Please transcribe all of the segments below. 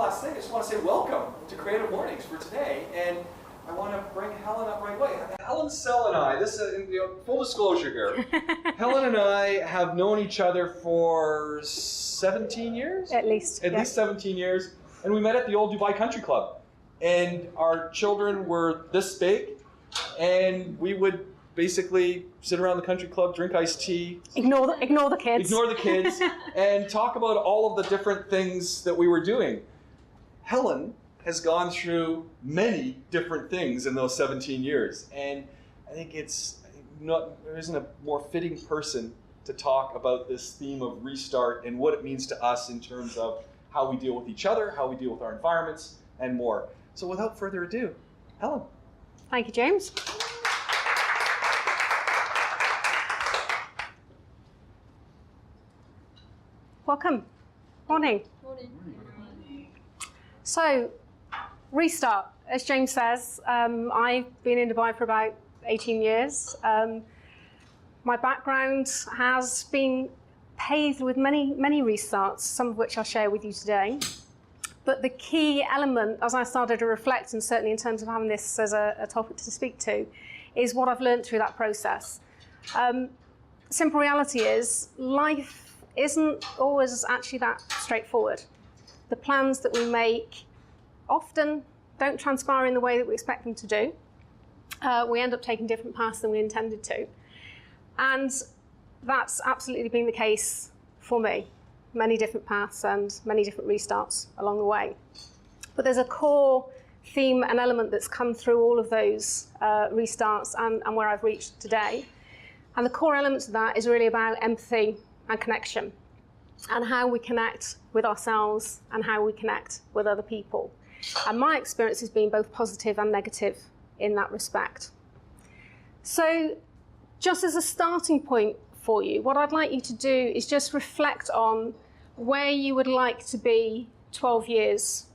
last thing, I just want to say welcome to Creative Mornings for today. And I want to bring Helen up right away. Helen Sell and I, this is full disclosure here. Helen and I have known each other for 17 years? At least. At least 17 years. And we met at the old Dubai Country Club. And our children were this big. And we would basically sit around the country club, drink iced tea. Ignore the kids. Ignore the kids. And talk about all of the different things that we were doing. Helen has gone through many different things in those 17 years. And I think there isn't a more fitting person to talk about this theme of restart and what it means to us in terms of how we deal with each other, how we deal with our environments, and more. So without further ado, Helen. Thank you, James. Welcome. Morning. Morning. So, restart. As James says, I've been in Dubai for about 18 years. My background has been paved with many restarts, some of which I'll share with you today. But the key element, as I started to reflect, and certainly in terms of having this as a topic to speak to, is what I've learned through that process. Simple reality is, life isn't always actually that straightforward. The plans that we make often don't transpire in the way that we expect them to do. We end up taking different paths than we intended to. And that's absolutely been the case for me. Many different paths and many different restarts along the way. But there's a core theme and element that's come through all of those restarts and where I've reached today. And the core elements of that is really about empathy and connection, and how we connect with ourselves and how we connect with other people. And my experience has been both positive and negative in that respect. So just as a starting point for you, what I'd like you to do is just reflect on where you would like to be 12 years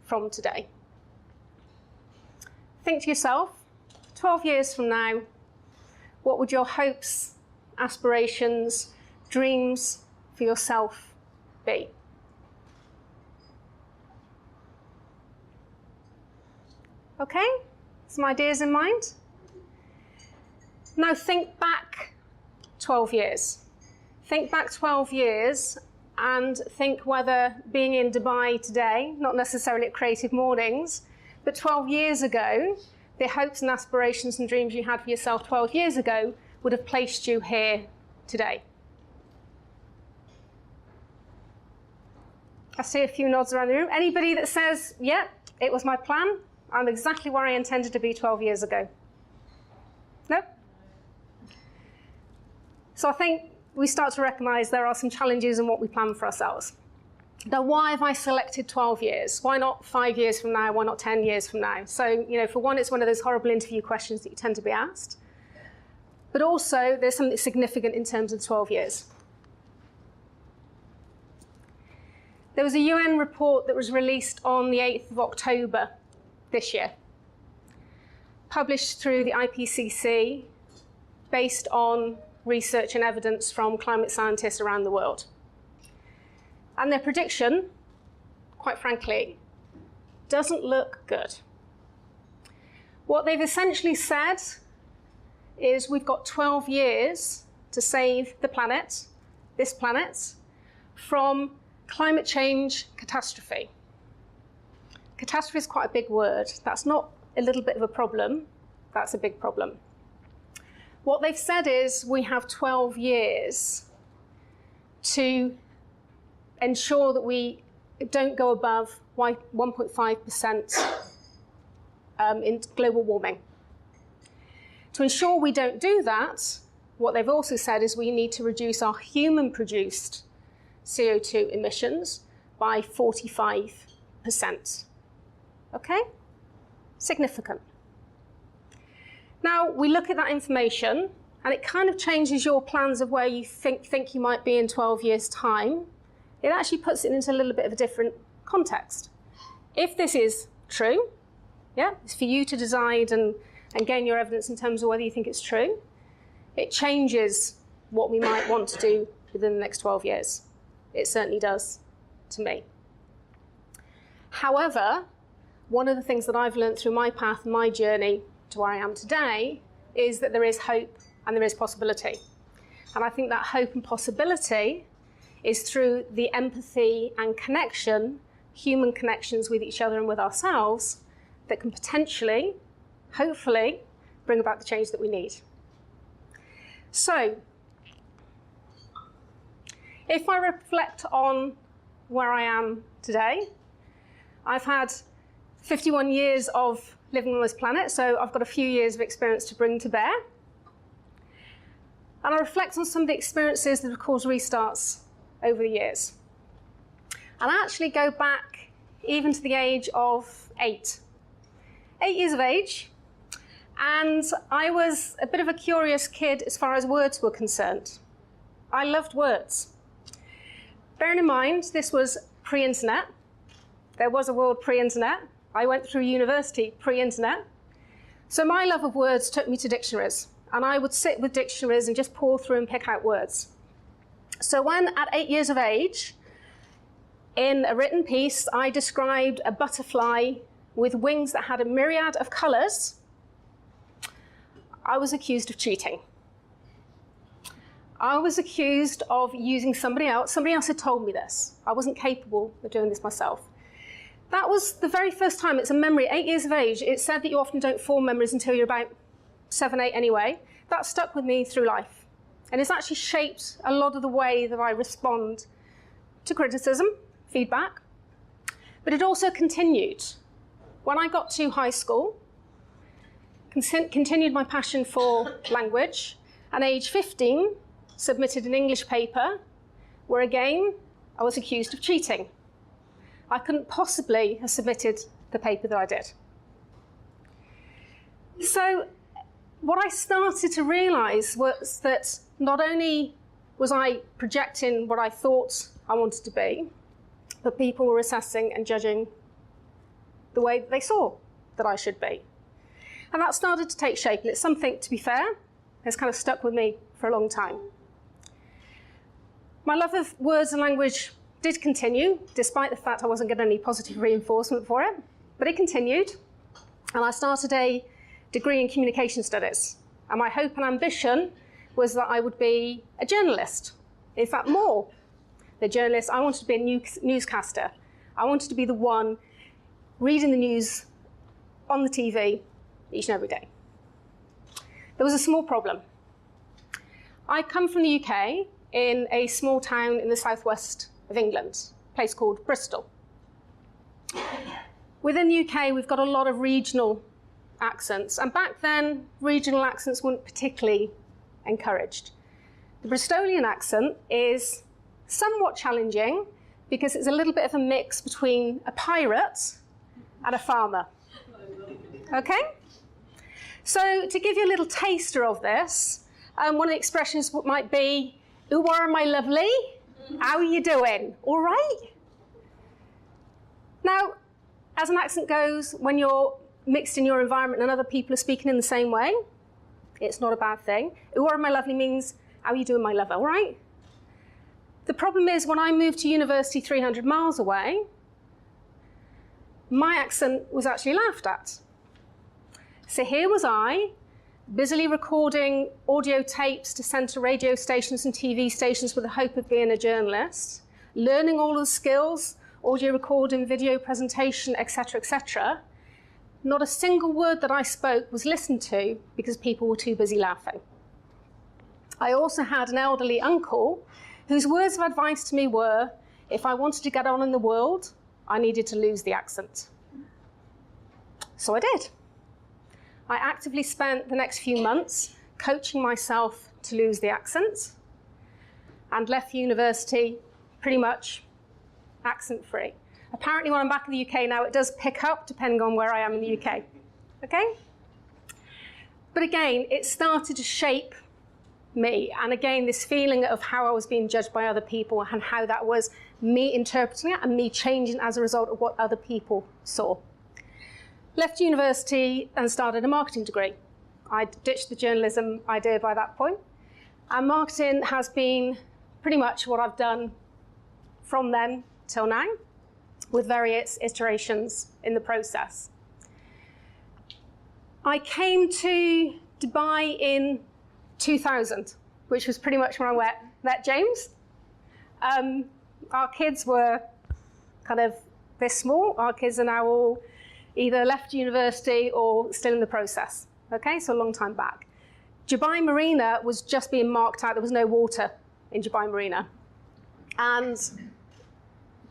from today. Think to yourself, 12 years from now, what would your hopes, aspirations, dreams for yourself be? Okay, some ideas in mind? Now think back 12 years. Think back 12 years and think whether being in Dubai today, not necessarily at Creative Mornings, but 12 years ago, the hopes and aspirations and dreams you had for yourself 12 years ago would have placed you here today. I see a few nods around the room. Anybody that says, yeah, it was my plan, I'm exactly where I intended to be 12 years ago? No? So I think we start to recognize there are some challenges in what we plan for ourselves. Now, why have I selected 12 years? Why not 5 years from now? Why not 10 years from now? So, for one, it's one of those horrible interview questions that you tend to be asked. But also, there's something significant in terms of 12 years. There was a UN report that was released on the 8th of October this year, published through the IPCC, based on research and evidence from climate scientists around the world. And their prediction, quite frankly, doesn't look good. What they've essentially said is we've got 12 years to save the planet, this planet, from climate change catastrophe. Catastrophe is quite a big word. That's not a little bit of a problem, that's a big problem. What they've said is we have 12 years to ensure that we don't go above 1.5% in global warming. To ensure we don't do that, what they've also said is we need to reduce our human-produced CO2 emissions by 45%. Okay? Significant. Now, we look at that information, and it kind of changes your plans of where you think you might be in 12 years' time. It actually puts it into a little bit of a different context. If this is true, yeah, it's for you to decide and gain your evidence in terms of whether you think it's true, it changes what we might want to do within the next 12 years. It certainly does to me. However, one of the things that I've learned through my path and my journey to where I am today is that there is hope and there is possibility. And I think that hope and possibility is through the empathy and connection, human connections with each other and with ourselves, that can potentially, hopefully, bring about the change that we need. So, if I reflect on where I am today, I've had 51 years of living on this planet, so I've got a few years of experience to bring to bear. And I reflect on some of the experiences that have caused restarts over the years. And I actually go back even to the age of 8. 8 years of age, and I was a bit of a curious kid as far as words were concerned. I loved words. Bearing in mind, this was pre-internet. There was a world pre-internet. I went through university pre-internet. So my love of words took me to dictionaries, and I would sit with dictionaries and just pour through and pick out words. So when, at 8 years of age, in a written piece, I described a butterfly with wings that had a myriad of colours, I was accused of cheating. I was accused of using somebody else. Somebody else had told me this. I wasn't capable of doing this myself. That was the very first time. It's a memory. 8 years of age. It's said that you often don't form memories until you're about 7, 8 anyway. That stuck with me through life. And it's actually shaped a lot of the way that I respond to criticism, feedback. But it also continued. When I got to high school, continued my passion for language, and age 15, submitted an English paper where, again, I was accused of cheating. I couldn't possibly have submitted the paper that I did. So what I started to realise was that not only was I projecting what I thought I wanted to be, but people were assessing and judging the way that they saw that I should be. And that started to take shape, and it's something, to be fair, has kind of stuck with me for a long time. My love of words and language did continue, despite the fact I wasn't getting any positive reinforcement for it, but it continued. And I started a degree in communication studies. And my hope and ambition was that I would be a journalist. In fact, more than a journalist, I wanted to be a newscaster. I wanted to be the one reading the news on the TV each and every day. There was a small problem. I come from the UK, in a small town in the southwest of England, a place called Bristol. Within the UK, we've got a lot of regional accents, and back then, regional accents weren't particularly encouraged. The Bristolian accent is somewhat challenging because it's a little bit of a mix between a pirate and a farmer. Okay? So to give you a little taster of this, one of the expressions might be, "Who are my lovely? How are you doing? All right?" Now, as an accent goes, when you're mixed in your environment and other people are speaking in the same way, it's not a bad thing. "Who are my lovely" means, "How are you doing, my love? All right?" The problem is, when I moved to university 300 miles away, my accent was actually laughed at. So here was I, busily recording audio tapes to send to radio stations and TV stations with the hope of being a journalist, learning all the skills, audio recording, video presentation, etc., etc. Not a single word that I spoke was listened to because people were too busy laughing. I also had an elderly uncle whose words of advice to me were, if I wanted to get on in the world, I needed to lose the accent. So I did. I actively spent the next few months coaching myself to lose the accent and left university pretty much accent-free. Apparently, when I'm back in the UK now, it does pick up depending on where I am in the UK. Okay? But again, it started to shape me. And again, this feeling of how I was being judged by other people and how that was me interpreting it and me changing as a result of what other people saw. Left university and started a marketing degree. I ditched the journalism idea by that point. And marketing has been pretty much what I've done from then till now. with various iterations in the process. I came to Dubai in 2000, which was pretty much when I met James. Our kids were kind of this small. Our kids are now all either left university or still in the process. Okay, so a long time back. Dubai Marina was just being marked out. There was no water in Dubai Marina. And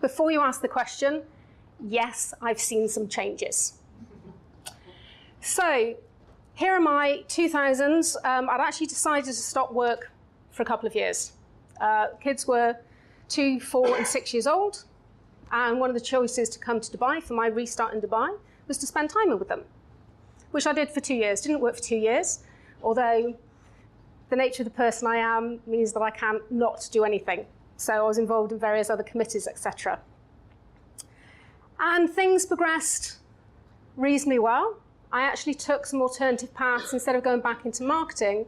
before you ask the question, yes, I've seen some changes. So here are my 2000s. I'd actually decided to stop work for a couple of years. Kids were 2, 4, and 6 years old. And one of the choices to come to Dubai for my restart in Dubai was to spend time with them, which I did for 2 years. Didn't work for 2 years, although the nature of the person I am means that I can't not do anything. So I was involved in various other committees, etc. And things progressed reasonably well. I actually took some alternative paths. Instead of going back into marketing,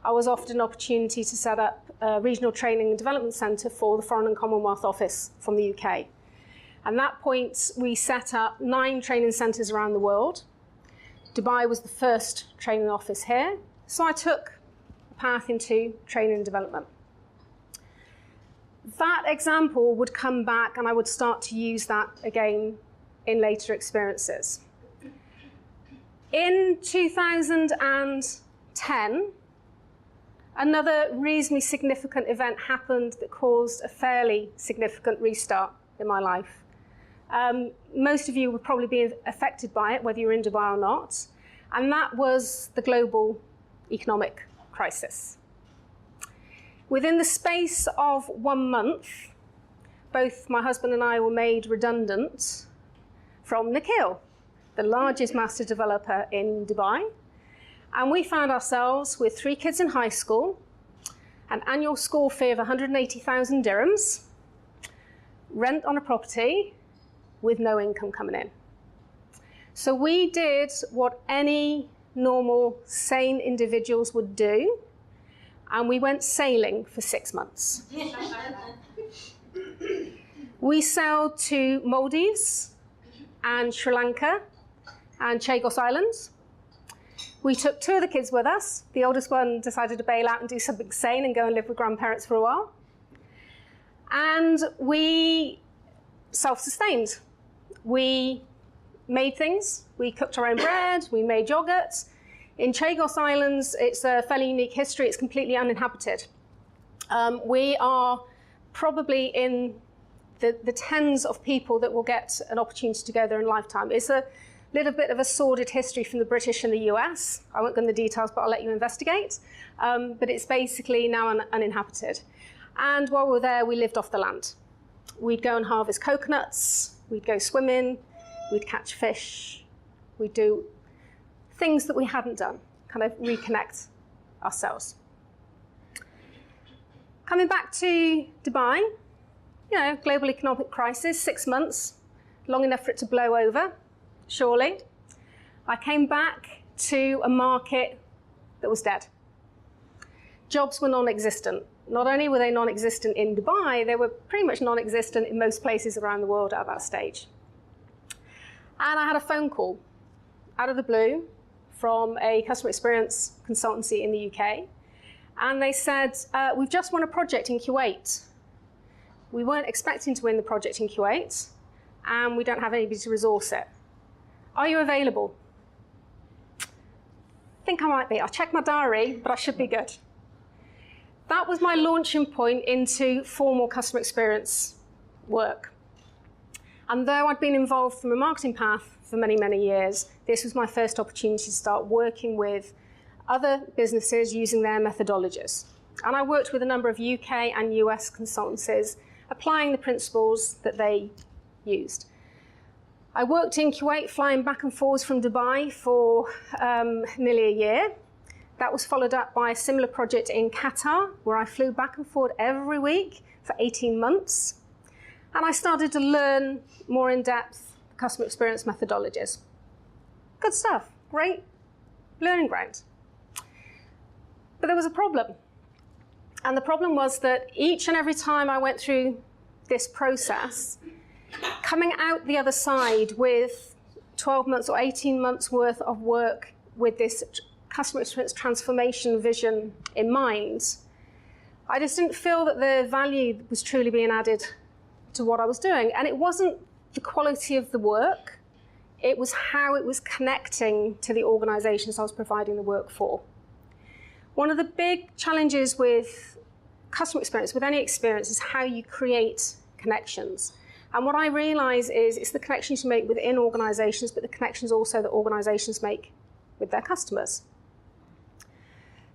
I was offered an opportunity to set up a regional training and development centre for the Foreign and Commonwealth Office from the UK. At that point, we set up 9 training centres around the world. Dubai was the first training office here, so I took a path into training and development. That example would come back and I would start to use that again in later experiences. In 2010, another reasonably significant event happened that caused a fairly significant restart in my life. Most of you would probably be affected by it, whether you're in Dubai or not, and that was the global economic crisis. Within the space of 1 month, both my husband and I were made redundant from Nikhil, the largest master developer in Dubai, and we found ourselves with 3 kids in high school, an annual school fee of 180,000 dirhams, rent on a property, with no income coming in. So we did what any normal, sane individuals would do, and we went sailing for 6 months. We sailed to Maldives and Sri Lanka and Chagos Islands. We took 2 of the kids with us. The oldest one decided to bail out and do something sane and go and live with grandparents for a while. And we self-sustained. We made things. We cooked our own bread. We made yogurt. In Chagos Islands, it's a fairly unique history. It's completely uninhabited. We are probably in the tens of people that will get an opportunity to go there in a lifetime. It's a little bit of a sordid history from the British and the US. I won't go into the details, but I'll let you investigate. But it's basically now uninhabited. And while we were there, we lived off the land. We'd go and harvest coconuts. We'd go swimming. We'd catch fish. We'd do things that we hadn't done, kind of reconnect ourselves. Coming back to Dubai, global economic crisis, 6 months, long enough for it to blow over, surely. I came back to a market that was dead. Jobs were non-existent. Not only were they non-existent in Dubai, they were pretty much non-existent in most places around the world at that stage. And I had a phone call out of the blue from a customer experience consultancy in the UK. And they said, we've just won a project in Kuwait. We weren't expecting to win the project in Kuwait, and we don't have anybody to resource it. Are you available? I think I might be. I'll check my diary, but I should be good. That was my launching point into formal customer experience work. And though I'd been involved from a marketing path for many, many years, this was my first opportunity to start working with other businesses using their methodologies. And I worked with a number of UK and US consultancies applying the principles that they used. I worked in Kuwait, flying back and forwards from Dubai for nearly a year. That was followed up by a similar project in Qatar, where I flew back and forward every week for 18 months. And I started to learn more in-depth customer experience methodologies. Good stuff, great learning ground. But there was a problem. And the problem was that each and every time I went through this process, coming out the other side with 12 months or 18 months worth of work with this customer experience transformation vision in mind, I just didn't feel that the value was truly being added to what I was doing. And it wasn't the quality of the work, it was how it was connecting to the organizations I was providing the work for. One of the big challenges with customer experience, with any experience, is how you create connections. And what I realize is it's the connections you make within organizations, but the connections also that organizations make with their customers.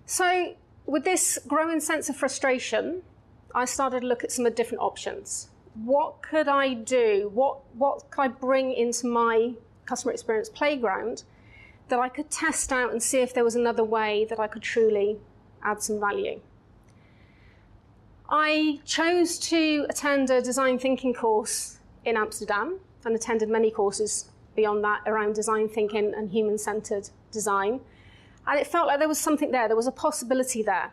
So with this growing sense of frustration, I started to look at some of the different options. What could I do? What could I bring into my customer experience playground that I could test out and see if there was another way that I could truly add some value? I chose to attend a design thinking course in Amsterdam and attended many courses beyond that around design thinking and human-centered design. And it felt like there was something there, there was a possibility there.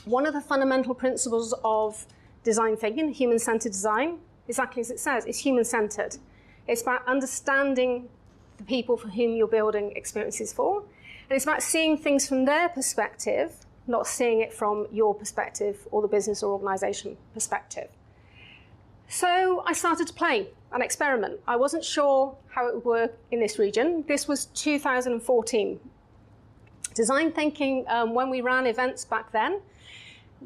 One of the fundamental principles of design thinking, human-centered design, exactly as it says, is human-centered. It's about understanding the people for whom you're building experiences for. And it's about seeing things from their perspective, not seeing it from your perspective or the business or organization perspective. So I started to play and experiment. I wasn't sure how it would work in this region. This was 2014. Design thinking, when we ran events back then,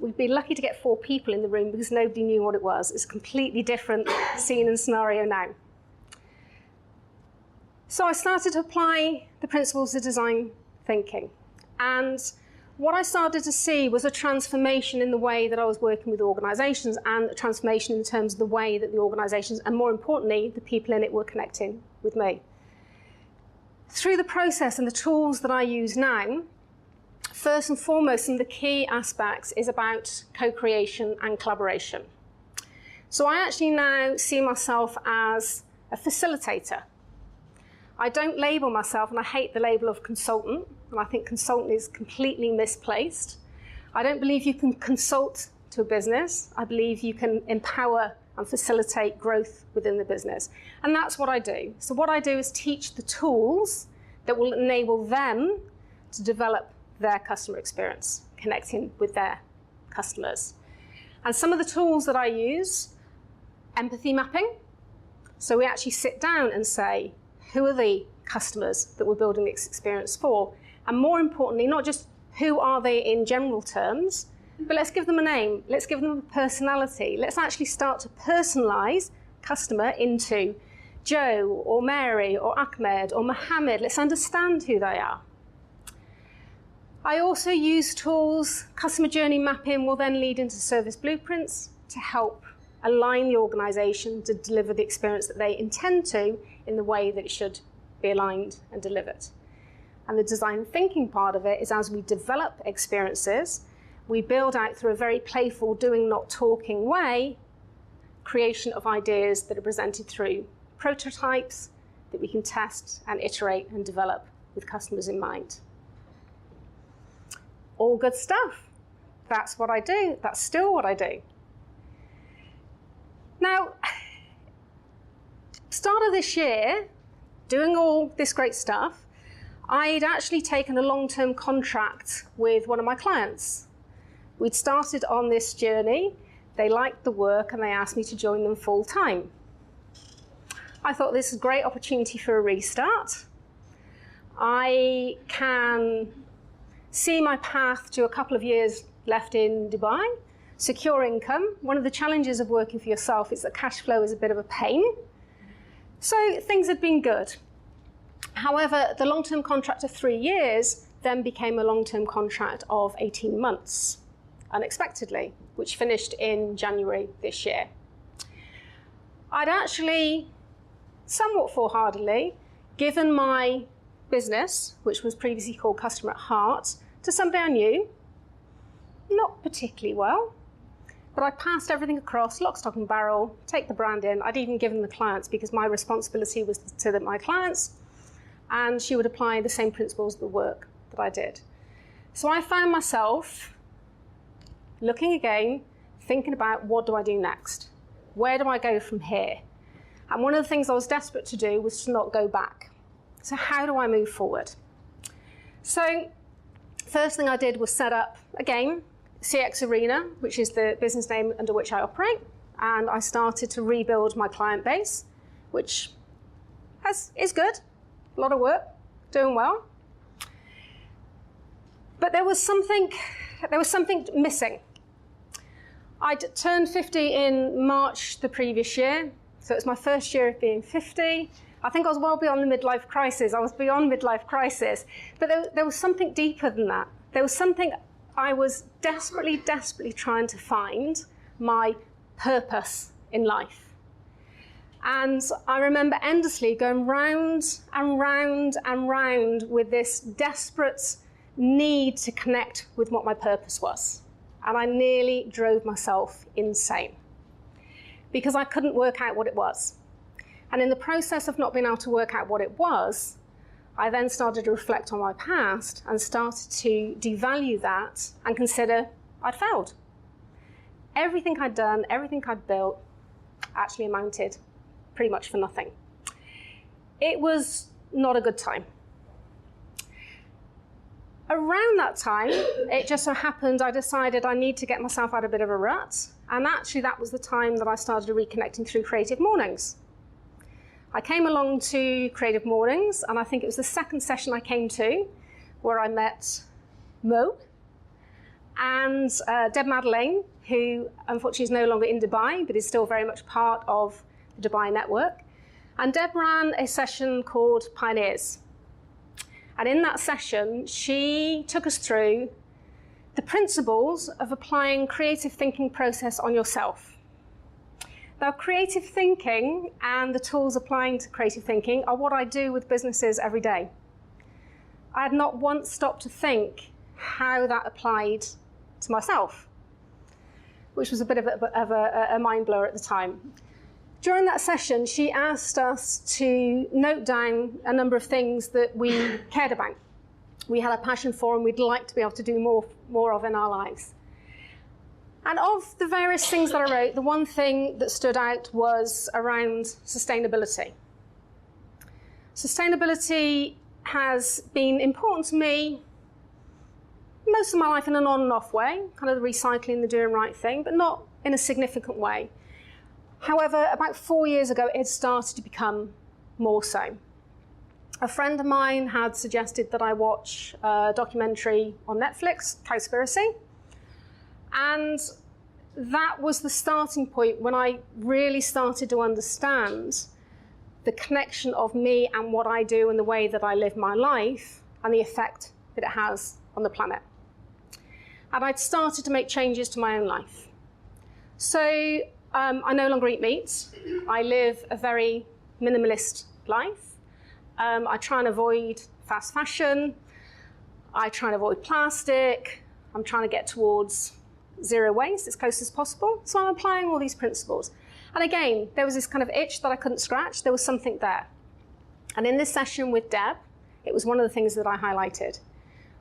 we'd be lucky to get 4 people in the room because nobody knew what it was. It's a completely different scene and scenario now. So I started to apply the principles of design thinking. And what I started to see was a transformation in the way that I was working with organizations, and a transformation in terms of the way that the organizations, and more importantly, the people in it, were connecting with me. Through the process and the tools that I use now, first and foremost, some of the key aspects is about co-creation and collaboration. So I actually now see myself as a facilitator. I don't label myself, and I hate the label of consultant, and I think consultant is completely misplaced. I don't believe you can consult to a business. I believe you can empower and facilitate growth within the business. And that's what I do. So what I do is teach the tools that will enable them to develop their customer experience, connecting with their customers. And some of the tools that I use, empathy mapping. So we actually sit down and say, who are the customers that we're building this experience for? And more importantly, not just who are they in general terms, but let's give them a name, let's give them a personality. Let's actually start to personalize customer into Joe or Mary or Ahmed or Mohammed. Let's understand who they are. I also use tools, customer journey mapping will then lead into service blueprints to help align the organization to deliver the experience that they intend to in the way that it should be aligned and delivered. And the design thinking part of it is, as we develop experiences, we build out through a very playful doing, not talking way, creation of ideas that are presented through prototypes that we can test and iterate and develop with customers in mind. All good stuff. That's what I do. That's still what I do. Now, start of this year, doing all this great stuff, I'd actually taken a long-term contract with one of my clients. We'd started on this journey, they liked the work, and they asked me to join them full-time. I thought this is a great opportunity for a restart. I can see my path to a couple of years left in Dubai, secure income. One of the challenges of working for yourself is that cash flow is a bit of a pain. So things had been good. However, the long-term contract of 3 years then became a long-term contract of 18 months, unexpectedly, which finished in January this year. I'd actually, somewhat foolhardily, given my business, which was previously called Customer at Heart, to somebody I knew, not particularly well, but I passed everything across, lock, stock and barrel, take the brand in. I'd even given the clients because my responsibility was to my clients, and she would apply the same principles of the work that I did. So I found myself looking again, thinking about what do I do next? Where do I go from here? And one of the things I was desperate to do was to not go back. So how do I move forward? So first thing I did was set up, again, CX Arena, which is the business name under which I operate. And I started to rebuild my client base, which is good, a lot of work, doing well. But there was something missing. I'd turned 50 in March the previous year, so it was my first year of being 50. I think I was well beyond the midlife crisis. I was beyond midlife crisis. But there was something deeper than that. There was something I was desperately, desperately trying to find, my purpose in life. And I remember endlessly going round and round and round with this desperate need to connect with what my purpose was. And I nearly drove myself insane because I couldn't work out what it was. And in the process of not being able to work out what it was, I then started to reflect on my past and started to devalue that and consider I'd failed. Everything I'd done, everything I'd built actually amounted pretty much for nothing. It was not a good time. Around that time, it just so happened I decided I need to get myself out of a bit of a rut. And actually that was the time that I started reconnecting through Creative Mornings. I came along to Creative Mornings, and I think it was the second session I came to where I met Mo and Deb Madeleine, who unfortunately is no longer in Dubai, but is still very much part of the Dubai network. And Deb ran a session called Pioneers. And in that session, she took us through the principles of applying creative thinking process on yourself. Now, creative thinking and the tools applying to creative thinking are what I do with businesses every day. I had not once stopped to think how that applied to myself, which was a bit of a mind blower at the time. During that session, she asked us to note down a number of things that we cared about. We had a passion for and we'd like to be able to do more of in our lives. And of the various things that I wrote, the one thing that stood out was around sustainability. Sustainability has been important to me most of my life in an on and off way, kind of the recycling, the doing right thing, but not in a significant way. However, about 4 years ago, it started to become more so. A friend of mine had suggested that I watch a documentary on Netflix, Cowspiracy. And that was the starting point when I really started to understand the connection of me and what I do and the way that I live my life and the effect that it has on the planet. And I'd started to make changes to my own life. So I no longer eat meat. I live a very minimalist life. I try and avoid fast fashion. I try and avoid plastic. I'm trying to get towards zero waste as close as possible. So I'm applying all these principles. And again, there was this kind of itch that I couldn't scratch. There was something there. And in this session with Deb, it was one of the things that I highlighted.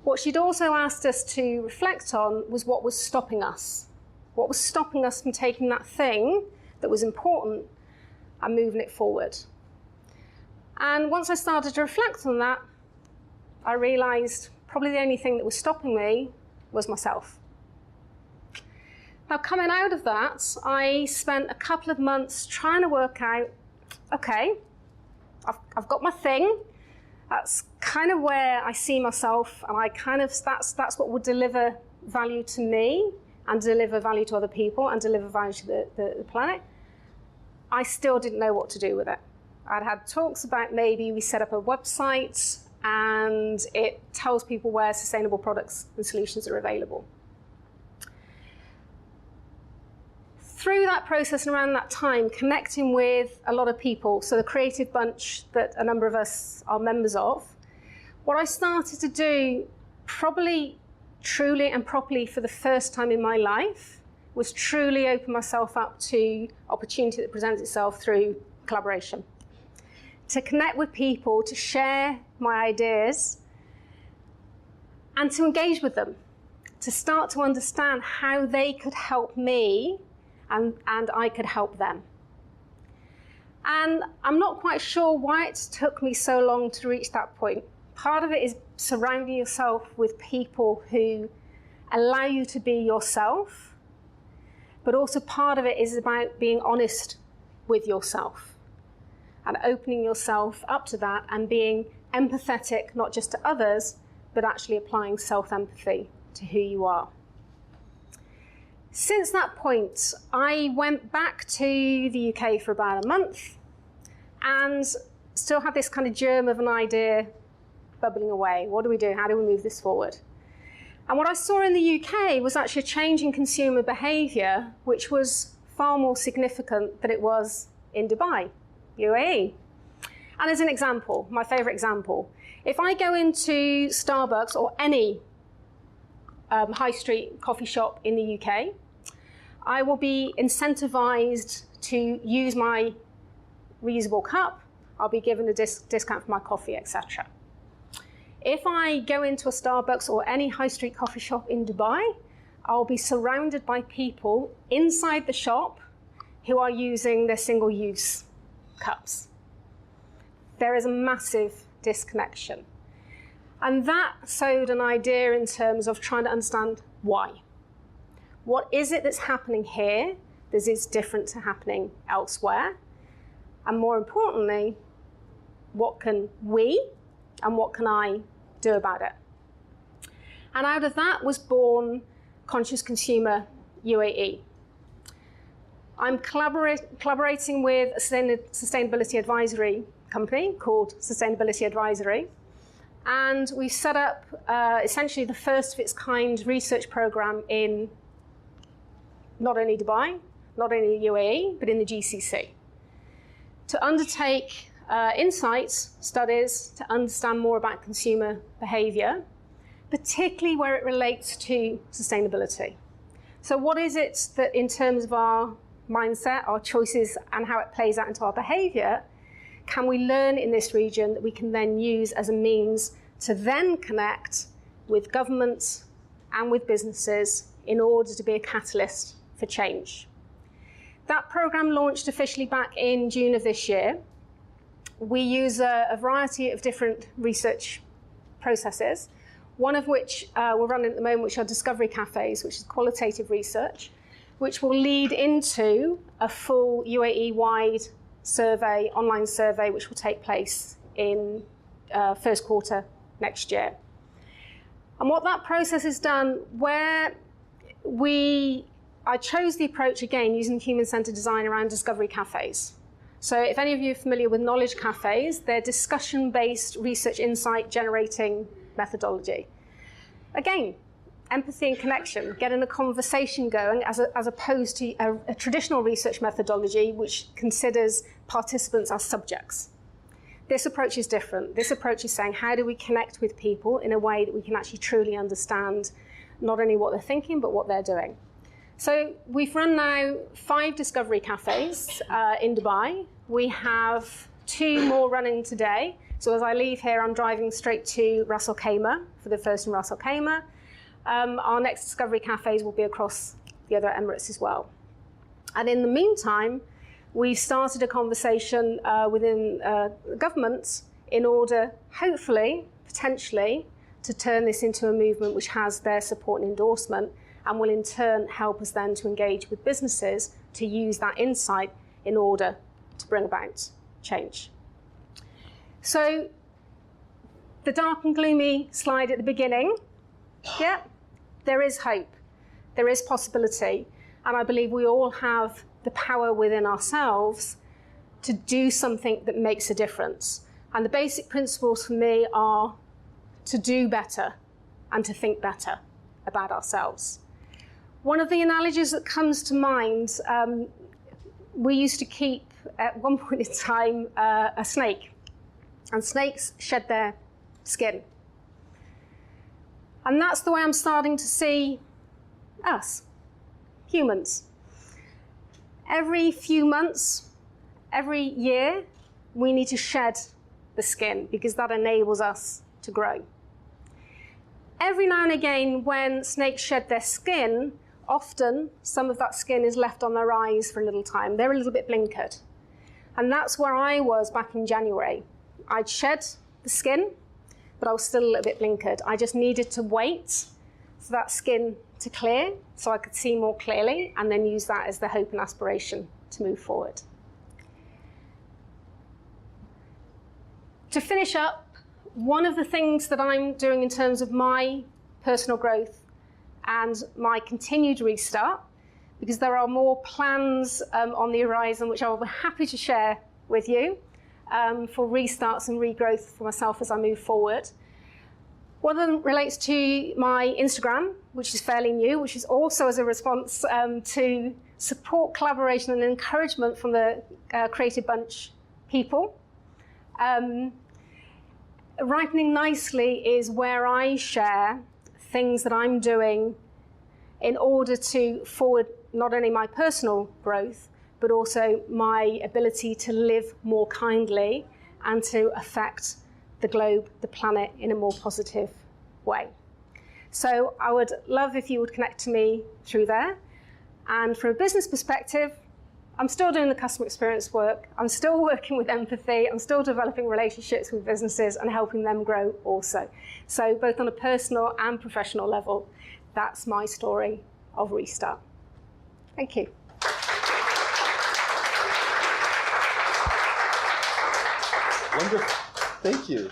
What she'd also asked us to reflect on was what was stopping us. What was stopping us from taking that thing that was important and moving it forward. And once I started to reflect on that, I realized probably the only thing that was stopping me was myself. Now, coming out of that, I spent a couple of months trying to work out, okay, I've got my thing. That's kind of where I see myself, and that's what would deliver value to me and deliver value to other people and deliver value to the planet. I still didn't know what to do with it. I'd had talks about maybe we set up a website and it tells people where sustainable products and solutions are available. Through that process and around that time, connecting with a lot of people, so the creative bunch that a number of us are members of, what I started to do, probably truly and properly for the first time in my life, was truly open myself up to opportunity that presents itself through collaboration. To connect with people, to share my ideas, and to engage with them, to start to understand how they could help me and I could help them. And I'm not quite sure why it took me so long to reach that point. Part of it is surrounding yourself with people who allow you to be yourself, but also part of it is about being honest with yourself and opening yourself up to that and being empathetic, not just to others, but actually applying self-empathy to who you are. Since that point, I went back to the UK for about a month and still had this kind of germ of an idea bubbling away. What do we do? How do we move this forward? And what I saw in the UK was actually a change in consumer behaviour, which was far more significant than it was in Dubai, UAE. And as an example, my favourite example, if I go into Starbucks or any high street coffee shop in the UK, I will be incentivized to use my reusable cup. I'll be given a discount for my coffee, etc. If I go into a Starbucks or any high street coffee shop in Dubai, I'll be surrounded by people inside the shop who are using their single-use cups. There is a massive disconnection. And that sowed an idea in terms of trying to understand why. What is it that's happening here that is different to happening elsewhere? And more importantly, what can we and what can I do about it? And out of that was born Conscious Consumer UAE. I'm collaborating with a sustainability advisory company called Sustainability Advisory. And we set up essentially the first of its kind research program in not only Dubai, not only the UAE, but in the GCC, to undertake insights studies to understand more about consumer behaviour, particularly where it relates to sustainability. So what is it that in terms of our mindset, our choices, and how it plays out into our behaviour, can we learn in this region that we can then use as a means to then connect with governments and with businesses in order to be a catalyst for change? That programme launched officially back in June of this year. We use a variety of different research processes, one of which we're running at the moment, which are discovery cafes, which is qualitative research, which will lead into a full UAE-wide survey, online survey, which will take place in first quarter next year. And what that process has done, where I chose the approach again using human-centered design around discovery cafes. So if any of you are familiar with knowledge cafes, they're discussion-based research insight generating methodology. Again, empathy and connection, getting a conversation going as opposed to a traditional research methodology which considers participants as subjects. This approach is different. This approach is saying, how do we connect with people in a way that we can actually truly understand not only what they're thinking, but what they're doing? So we've run now 5 discovery cafes in Dubai. We have 2 more running today. So as I leave here, I'm driving straight to Ras Al Khaimah for the first in Ras Al Khaimah. Our next discovery cafes will be across the other Emirates as well. And in the meantime, we've started a conversation within governments in order, hopefully, potentially, to turn this into a movement which has their support and endorsement and will in turn help us then to engage with businesses to use that insight in order to bring about change. So the dark and gloomy slide at the beginning, yeah, there is hope, there is possibility, and I believe we all have the power within ourselves to do something that makes a difference. And the basic principles for me are to do better and to think better about ourselves. One of the analogies that comes to mind, we used to keep, at one point in time, a snake. And snakes shed their skin. And that's the way I'm starting to see us, humans. Every few months, every year, we need to shed the skin because that enables us to grow. Every now and again, when snakes shed their skin, often some of that skin is left on their eyes for a little time. They're a little bit blinkered. And that's where I was back in January. I'd shed the skin, but I was still a little bit blinkered. I just needed to wait for that skin to clear so I could see more clearly, and then use that as the hope and aspiration to move forward. To finish up, one of the things that I'm doing in terms of my personal growth and my continued restart, because there are more plans on the horizon which I will be happy to share with you for restarts and regrowth for myself as I move forward. One of them relates to my Instagram, which is fairly new, which is also as a response to support, collaboration and encouragement from the Creative Bunch people. Ripening Nicely is where I share things that I'm doing in order to forward not only my personal growth, but also my ability to live more kindly and to affect the globe, the planet, in a more positive way. So I would love if you would connect to me through there. And from a business perspective, I'm still doing the customer experience work. I'm still working with empathy. I'm still developing relationships with businesses and helping them grow also. So both on a personal and professional level, that's my story of restart. Thank you. Wonderful. Thank you.